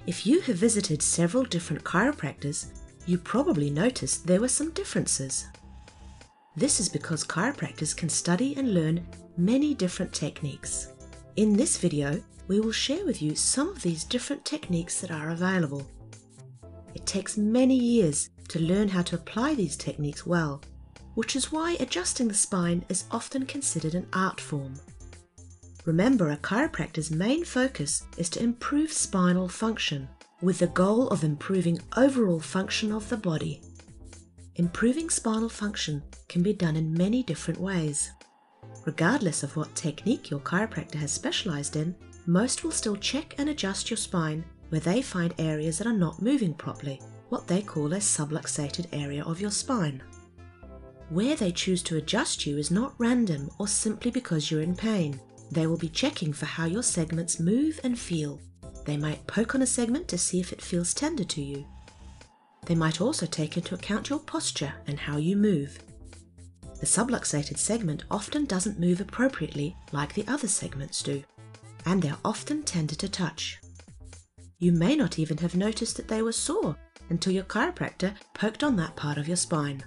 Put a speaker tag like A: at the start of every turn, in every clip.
A: If you have visited several different chiropractors, you probably noticed there were some differences. This is because chiropractors can study and learn many different techniques. In this video, we will share with you some of these different techniques that are available. It takes many years to learn how to apply these techniques well, which is why adjusting the spine is often considered an art form. Remember, a chiropractor's main focus is to improve spinal function, with the goal of improving overall function of the body. Improving spinal function can be done in many different ways. Regardless of what technique your chiropractor has specialized in, most will still check and adjust your spine where they find areas that are not moving properly, what they call a subluxated area of your spine. Where they choose to adjust you is not random or simply because you're in pain. They will be checking for how your segments move and feel. They might poke on a segment to see if it feels tender to you. They might also take into account your posture and how you move. The subluxated segment often doesn't move appropriately like the other segments do, and they're often tender to touch. You may not even have noticed that they were sore until your chiropractor poked on that part of your spine.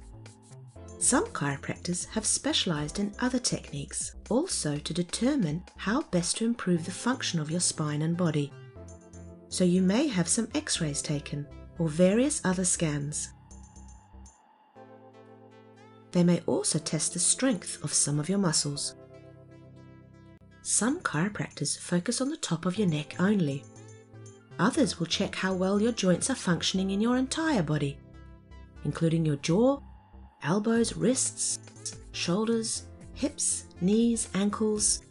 A: Some chiropractors have specialized in other techniques also to determine how best to improve the function of your spine and body. So you may have some x-rays taken or various other scans. They may also test the strength of some of your muscles. Some chiropractors focus on the top of your neck only. Others will check how well your joints are functioning in your entire body, including your jaw, elbows, wrists, shoulders, hips, knees, ankles,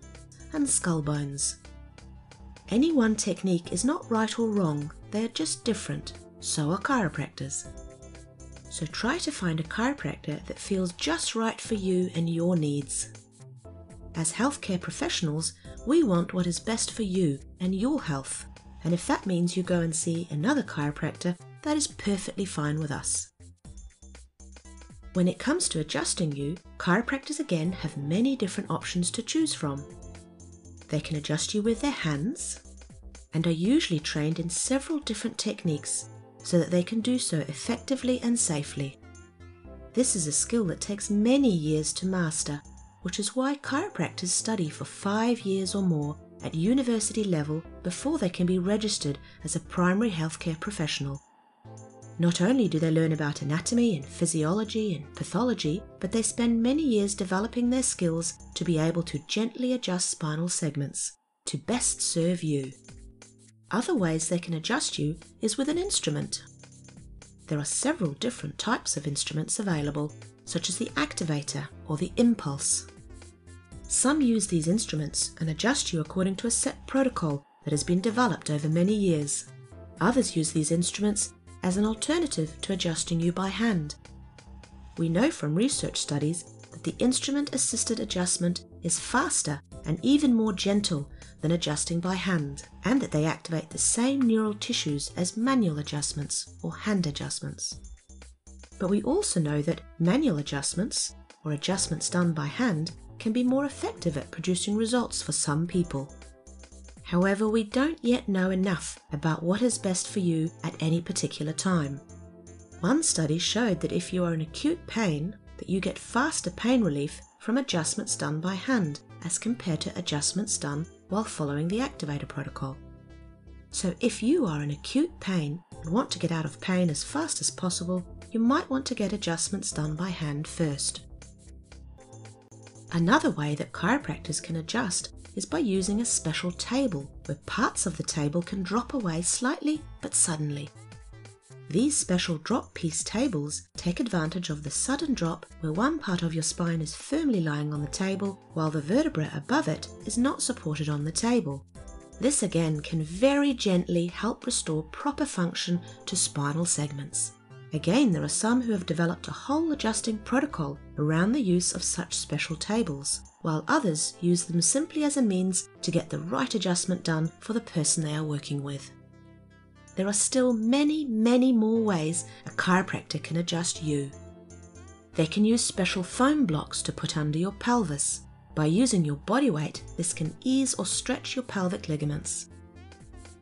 A: and skull bones. Any one technique is not right or wrong, they are just different, so are chiropractors. So try to find a chiropractor that feels just right for you and your needs. As healthcare professionals, we want what is best for you and your health, and if that means you go and see another chiropractor, that is perfectly fine with us. When it comes to adjusting you, chiropractors again have many different options to choose from. They can adjust you with their hands and are usually trained in several different techniques so that they can do so effectively and safely. This is a skill that takes many years to master, which is why chiropractors study for 5 years or more at university level before they can be registered as a primary healthcare professional. Not only do they learn about anatomy and physiology and pathology, but they spend many years developing their skills to be able to gently adjust spinal segments to best serve you. Other ways they can adjust you is with an instrument. There are several different types of instruments available, such as the activator or the impulse. Some use these instruments and adjust you according to a set protocol that has been developed over many years. Others use these instruments as an alternative to adjusting you by hand. We know from research studies that the instrument-assisted adjustment is faster and even more gentle than adjusting by hand, and that they activate the same neural tissues as manual adjustments or hand adjustments. But we also know that manual adjustments, or adjustments done by hand, can be more effective at producing results for some people. However, we don't yet know enough about what is best for you at any particular time. One study showed that if you are in acute pain, that you get faster pain relief from adjustments done by hand as compared to adjustments done while following the activator protocol. So if you are in acute pain and want to get out of pain as fast as possible, you might want to get adjustments done by hand first. Another way that chiropractors can adjust is by using a special table where parts of the table can drop away slightly but suddenly. These special drop piece tables take advantage of the sudden drop where one part of your spine is firmly lying on the table while the vertebra above it is not supported on the table. This again can very gently help restore proper function to spinal segments. Again, there are some who have developed a whole adjusting protocol around the use of such special tables, while others use them simply as a means to get the right adjustment done for the person they are working with. There are still many more ways a chiropractor can adjust you. They can use special foam blocks to put under your pelvis. By using your body weight, this can ease or stretch your pelvic ligaments.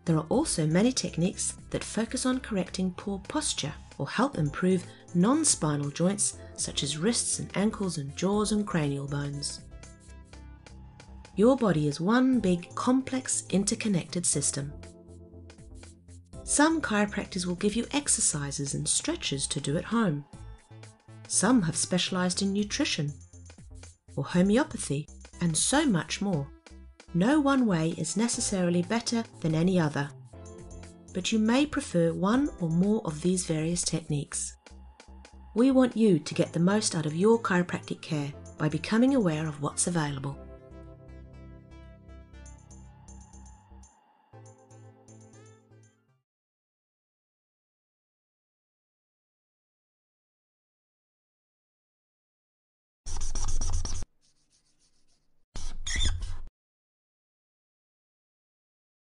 A: There are also many techniques that focus on correcting poor posture or help improve non-spinal joints such as wrists and ankles and jaws and cranial bones. Your body is one big, complex, interconnected system. Some chiropractors will give you exercises and stretches to do at home. Some have specialized in nutrition or homeopathy and so much more. No one way is necessarily better than any other, but you may prefer one or more of these various techniques. We want you to get the most out of your chiropractic care by becoming aware of what's available.